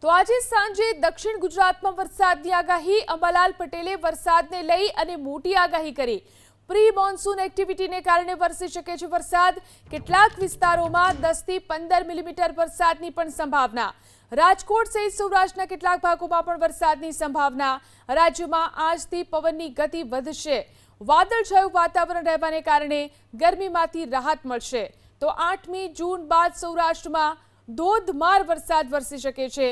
તો આજે સાંજે દક્ષિણ ગુજરાતમાં વરસાદની આગાહી। અંબાલાલ પટેલે વરસાદને લઈ અને મોટી આગાહી કરી। પ્રી મોન્સૂન એક્ટિવિટીને કારણે વરસી શકે છે વરસાદ। કેટલાક વિસ્તારોમાં 10 થી 15 મિલીમીટર વરસાદની પણ સંભાવના। રાજકોટ સહિત સૌરાષ્ટ્રના કેટલાક ભાગોમાં પણ વરસાદની સંભાવના। રાજ્યમાં આજથી પવનની ગતિ વધશે। વાદળછાયું વાતાવરણ રહેવાને કારણે ગરમીમાંથી રાહત મળશે। તો 8મી જૂન બાદ સૌરાષ્ટ્રમાં ધોધમાર વરસાદ વરસી શકે છે।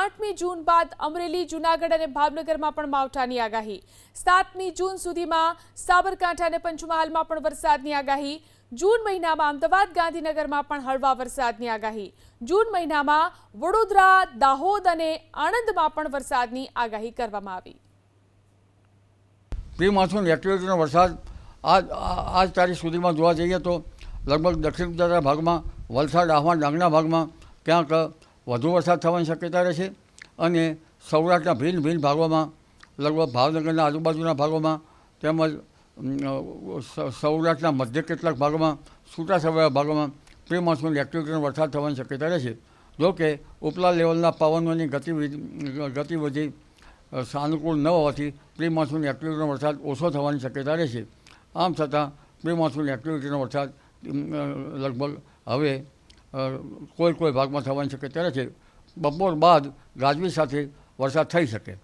8મી જૂન બાદ અમરેલી, જૂનાગઢ અને ભાવનગરમાં પણ માવઠાની આગાહી। 7મી જૂન સુધીમાં સાબરકાંઠા અને પંચમહાલમાં પણ વરસાદની આગાહી। જૂન મહિનામાં અમદાવાદ, ગાંધીનગરમાં પણ હળવા વરસાદની આગાહી। જૂન મહિનામાં વડોદરા, દાહોદ અને આણંદમાં પણ વરસાદની આગાહી કરવામાં આવી। પ્રી મોન્સૂન એક્ટિવિટીનો વરસાદ આજ તારીખ સુધીમાં જોવા જઈએ તો લગભગ દક્ષિણ ગુજરાતના ભાગમાં, વલસાડ, આહવા, ડાંગના ભાગમાં ક્યાંક વધુ વરસાદ થવાની શક્યતા રહેશે અને સૌરાષ્ટ્રના ભિન્ન ભાગોમાં, લગભગ ભાવનગરના આજુબાજુના ભાગોમાં તેમજ સૌરાષ્ટ્રના મધ્ય કેટલાક ભાગોમાં, છૂટાછવાયા ભાગોમાં પ્રી મોન્સૂન એક્ટિવિટીનો વરસાદ થવાની શક્યતા રહેશે। જો કે ઉપલા લેવલના પવનોની ગતિવિધિ સાનુકૂળ ન હોવાથી પ્રી મોન્સૂન એક્ટિવિટીનો વરસાદ ઓછો થવાની શક્યતા રહેશે। આમ છતાં પ્રી મોન્સૂન એક્ટિવિટીનો વરસાદ લગભગ હવે કોઈ ભાગમાં થવાની શક્યતા રહેશે। બપોર બાદ ગાજવીજ સાથે વરસાદ થઈ શકે।